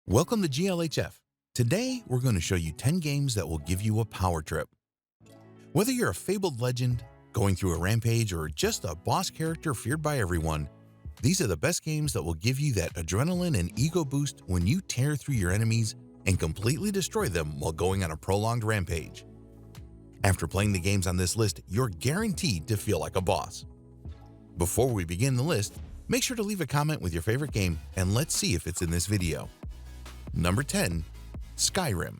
Welcome to GLHF. Today, we're going to show you 10 games that will give you a power trip. Whether you're a fabled legend, going through a rampage, or just a boss character feared by everyone, these are the best games that will give you that adrenaline and ego boost when you tear through your enemies and completely destroy them while going on a prolonged rampage. After playing the games on this list, you're guaranteed to feel like a boss. Before we begin the list, make sure to leave a comment with your favorite game and let's see if it's in this video. Number 10. Skyrim.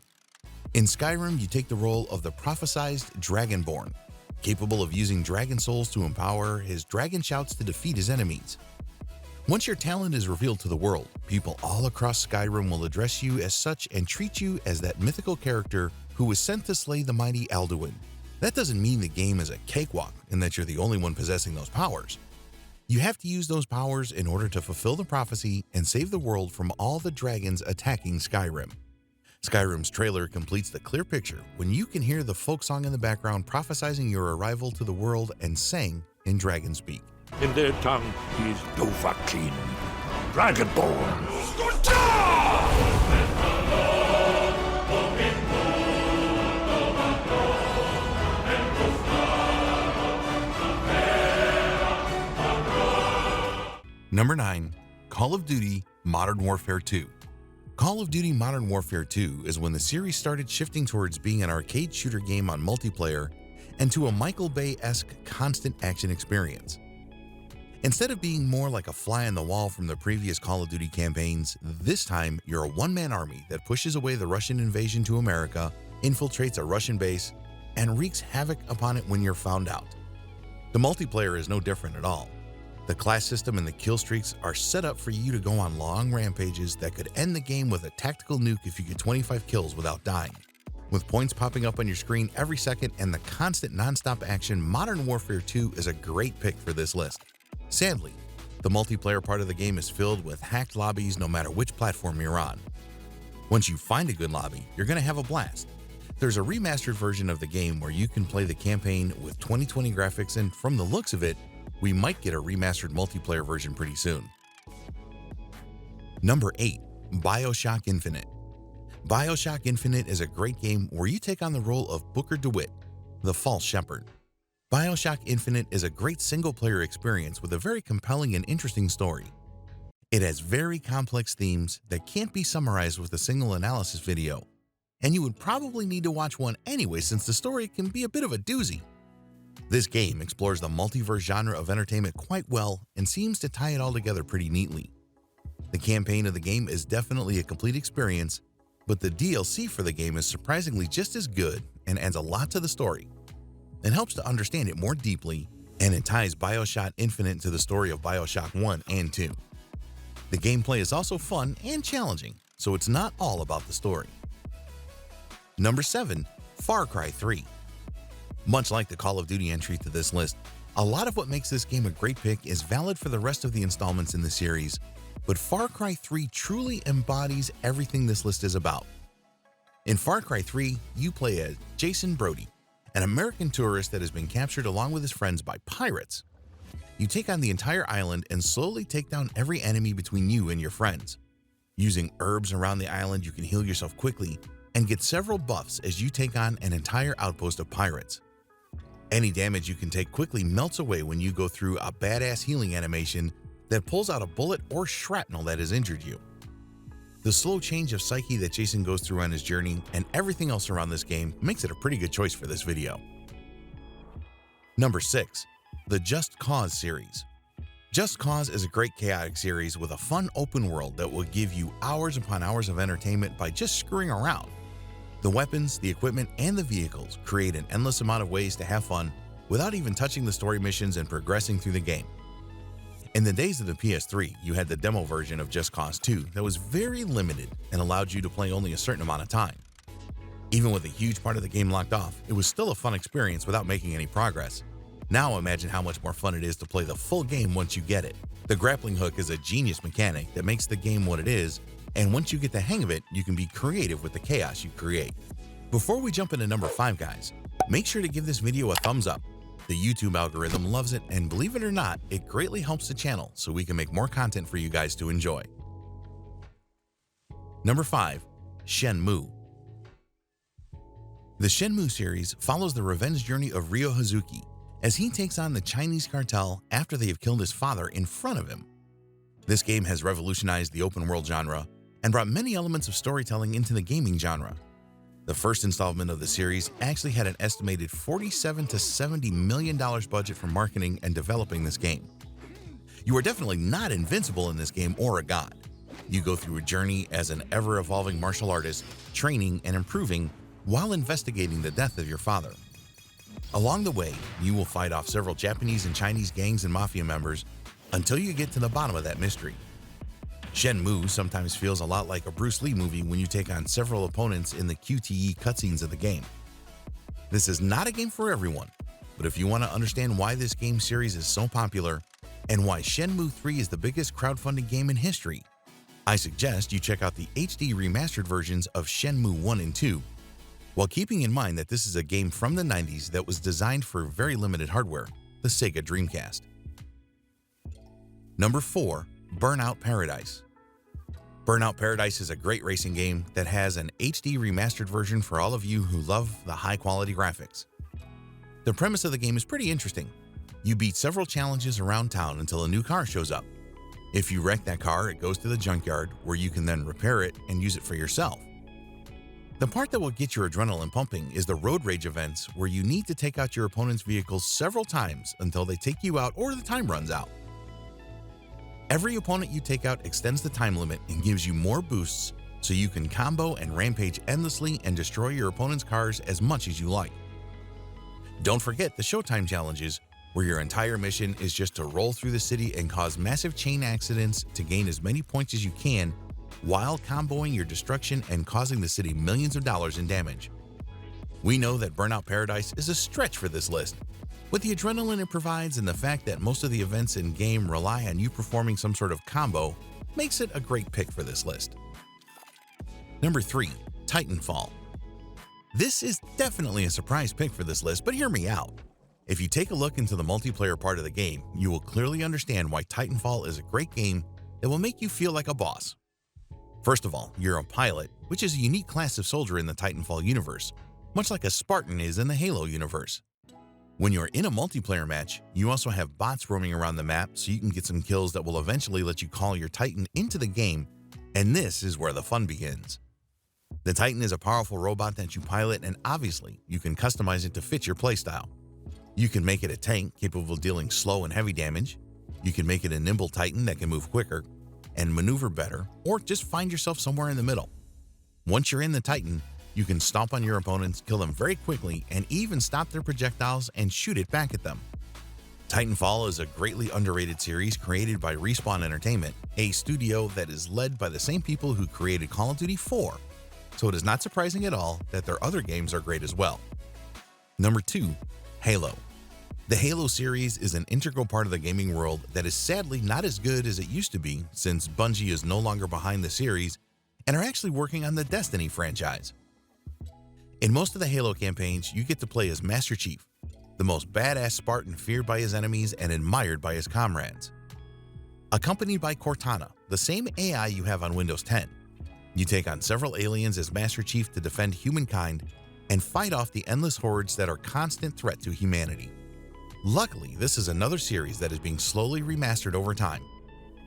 In Skyrim, you take the role of the prophesized Dragonborn. Capable of using dragon souls to empower his dragon shouts to defeat his enemies. Once your talent is revealed to the world, people all across Skyrim will address you as such and treat you as that mythical character who was sent to slay the mighty Alduin. That doesn't mean the game is a cakewalk and that you're the only one possessing those powers. You have to use those powers in order to fulfill the prophecy and save the world from all the dragons attacking Skyrim. Skyrim's trailer completes the clear picture when you can hear the folk song in the background prophesizing your arrival to the world and sang in dragon speak. In their tongue, he's Dovahkiin, Dragonborn. Number 9. Call of Duty Modern Warfare 2. Call of Duty Modern Warfare 2 is when the series started shifting towards being an arcade shooter game on multiplayer and to a Michael Bay-esque constant action experience. Instead of being more like a fly on the wall from the previous Call of Duty campaigns, this time you're a one-man army that pushes away the Russian invasion to America, infiltrates a Russian base, and wreaks havoc upon it when you're found out. The multiplayer is no different at all. The class system and the kill streaks are set up for you to go on long rampages that could end the game with a tactical nuke if you get 25 kills without dying. With points popping up on your screen every second and the constant non-stop action, Modern Warfare 2 is a great pick for this list. Sadly, the multiplayer part of the game is filled with hacked lobbies no matter which platform you're on. Once you find a good lobby, you're going to have a blast. There's a remastered version of the game where you can play the campaign with 2020 graphics, and from the looks of it, we might get a remastered multiplayer version pretty soon. Number 8. BioShock Infinite. BioShock Infinite is a great game where you take on the role of Booker DeWitt, the false shepherd. BioShock Infinite is a great single-player experience with a very compelling and interesting story. It has very complex themes that can't be summarized with a single analysis video, and you would probably need to watch one anyway since the story can be a bit of a doozy. This game explores the multiverse genre of entertainment quite well and seems to tie it all together pretty neatly. The campaign of the game is definitely a complete experience, but the DLC for the game is surprisingly just as good and adds a lot to the story. It helps to understand it more deeply, and it ties BioShock Infinite to the story of BioShock 1 and 2. The gameplay is also fun and challenging, so it's not all about the story. Number 7. Far Cry 3. Much like the Call of Duty entry to this list, a lot of what makes this game a great pick is valid for the rest of the installments in the series, but Far Cry 3 truly embodies everything this list is about. In Far Cry 3, you play as Jason Brody, an American tourist that has been captured along with his friends by pirates. You take on the entire island and slowly take down every enemy between you and your friends. Using herbs around the island, you can heal yourself quickly and get several buffs as you take on an entire outpost of pirates. Any damage you can take quickly melts away when you go through a badass healing animation that pulls out a bullet or shrapnel that has injured you. The slow change of psyche that Jason goes through on his journey and everything else around this game makes it a pretty good choice for this video. Number 6. The Just Cause series. Just Cause is a great chaotic series with a fun open world that will give you hours upon hours of entertainment by just screwing around. The weapons, the equipment, and the vehicles create an endless amount of ways to have fun without even touching the story missions and progressing through the game. In the days of the PS3, you had the demo version of Just Cause 2 that was very limited and allowed you to play only a certain amount of time. Even with a huge part of the game locked off, it was still a fun experience without making any progress. Now imagine how much more fun it is to play the full game once you get it. The grappling hook is a genius mechanic that makes the game what it is, and once you get the hang of it, you can be creative with the chaos you create. Before we jump into number 5, guys, make sure to give this video a thumbs up. The YouTube algorithm loves it, and believe it or not, it greatly helps the channel so we can make more content for you guys to enjoy. Number 5. Shenmue. The Shenmue series follows the revenge journey of Ryo Hazuki as he takes on the Chinese cartel after they have killed his father in front of him. This game has revolutionized the open-world genre and brought many elements of storytelling into the gaming genre. The first installment of the series actually had an estimated $47 to $70 million budget for marketing and developing this game. You are definitely not invincible in this game or a god. You go through a journey as an ever-evolving martial artist, training and improving while investigating the death of your father. Along the way, you will fight off several Japanese and Chinese gangs and mafia members until you get to the bottom of that mystery. Shenmue sometimes feels a lot like a Bruce Lee movie when you take on several opponents in the QTE cutscenes of the game. This is not a game for everyone, but if you want to understand why this game series is so popular and why Shenmue 3 is the biggest crowdfunding game in history, I suggest you check out the HD remastered versions of Shenmue 1 and 2, while keeping in mind that this is a game from the 90s that was designed for very limited hardware, the Sega Dreamcast. Number 4. Burnout Paradise. Burnout Paradise is a great racing game that has an HD remastered version for all of you who love the high-quality graphics. The premise of the game is pretty interesting. You beat several challenges around town until a new car shows up. If you wreck that car, it goes to the junkyard where you can then repair it and use it for yourself. The part that will get your adrenaline pumping is the road rage events where you need to take out your opponent's vehicles several times until they take you out or the time runs out. Every opponent you take out extends the time limit and gives you more boosts so you can combo and rampage endlessly and destroy your opponent's cars as much as you like. Don't forget the Showtime challenges, where your entire mission is just to roll through the city and cause massive chain accidents to gain as many points as you can while comboing your destruction and causing the city millions of dollars in damage. We know that Burnout Paradise is a stretch for this list. With the adrenaline it provides and the fact that most of the events in-game rely on you performing some sort of combo makes it a great pick for this list. Number 3. Titanfall. This is definitely a surprise pick for this list, but hear me out. If you take a look into the multiplayer part of the game, you will clearly understand why Titanfall is a great game that will make you feel like a boss. First of all, you're a pilot, which is a unique class of soldier in the Titanfall universe, much like a Spartan is in the Halo universe. When you're in a multiplayer match, you also have bots roaming around the map so you can get some kills that will eventually let you call your Titan into the game, and this is where the fun begins. The Titan is a powerful robot that you pilot, and obviously, you can customize it to fit your playstyle. You can make it a tank capable of dealing slow and heavy damage, you can make it a nimble Titan that can move quicker and maneuver better, or just find yourself somewhere in the middle. Once you're in the Titan, you can stomp on your opponents, kill them very quickly, and even stop their projectiles and shoot it back at them. Titanfall is a greatly underrated series created by Respawn Entertainment, a studio that is led by the same people who created Call of Duty 4, so it is not surprising at all that their other games are great as well. Number 2. Halo. The Halo series is an integral part of the gaming world that is sadly not as good as it used to be since Bungie is no longer behind the series and are actually working on the Destiny franchise. In most of the Halo campaigns, you get to play as Master Chief, the most badass Spartan feared by his enemies and admired by his comrades. Accompanied by Cortana, the same AI you have on Windows 10, you take on several aliens as Master Chief to defend humankind and fight off the endless hordes that are a constant threat to humanity. Luckily, this is another series that is being slowly remastered over time.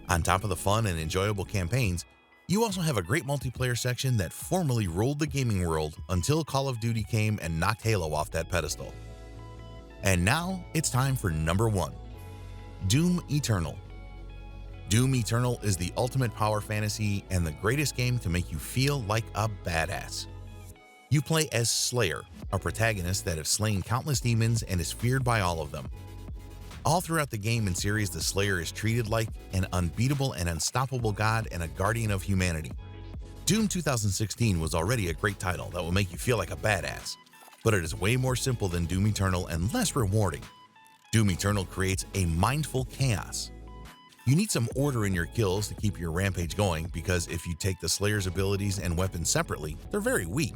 On top of the fun and enjoyable campaigns, you also have a great multiplayer section that formerly ruled the gaming world until Call of Duty came and knocked Halo off that pedestal. And now it's time for number 1. Doom Eternal. Doom Eternal is the ultimate power fantasy and the greatest game to make you feel like a badass. You play as Slayer, a protagonist that has slain countless demons and is feared by all of them. All throughout the game and series, the Slayer is treated like an unbeatable and unstoppable god and a guardian of humanity. Doom 2016 was already a great title that will make you feel like a badass, but it is way more simple than Doom Eternal and less rewarding. Doom Eternal creates a mindful chaos. You need some order in your kills to keep your rampage going because if you take the Slayer's abilities and weapons separately, they're very weak.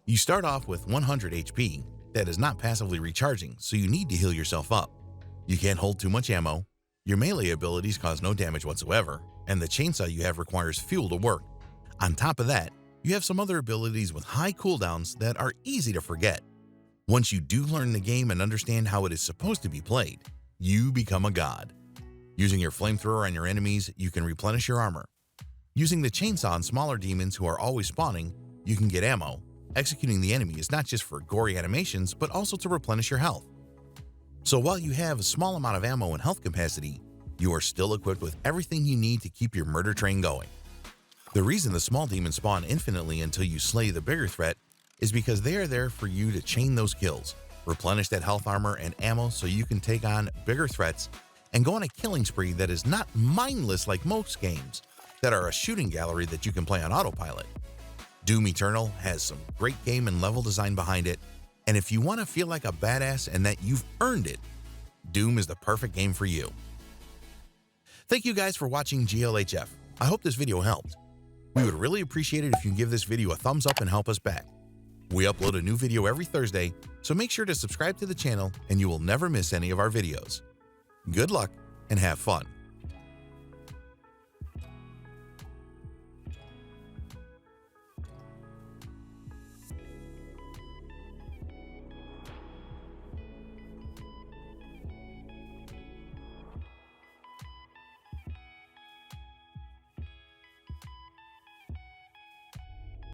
You start off with 100 HP that is not passively recharging, so you need to heal yourself up. You can't hold too much ammo, your melee abilities cause no damage whatsoever, and the chainsaw you have requires fuel to work. On top of that, you have some other abilities with high cooldowns that are easy to forget. Once you do learn the game and understand how it is supposed to be played, you become a god. Using your flamethrower on your enemies, you can replenish your armor. Using the chainsaw on smaller demons who are always spawning, you can get ammo. Executing the enemy is not just for gory animations, but also to replenish your health. So while you have a small amount of ammo and health capacity, you are still equipped with everything you need to keep your murder train going. The reason the small demons spawn infinitely until you slay the bigger threat is because they are there for you to chain those kills, replenish that health armor and ammo so you can take on bigger threats and go on a killing spree that is not mindless like most games that are a shooting gallery that you can play on autopilot. Doom Eternal has some great game and level design behind it, and if you want to feel like a badass and that you've earned it, Doom is the perfect game for you. Thank you guys for watching GLHF. I hope this video helped. We would really appreciate it if you can give this video a thumbs up and help us back. We upload a new video every Thursday, so make sure to subscribe to the channel and you will never miss any of our videos. Good luck and have fun.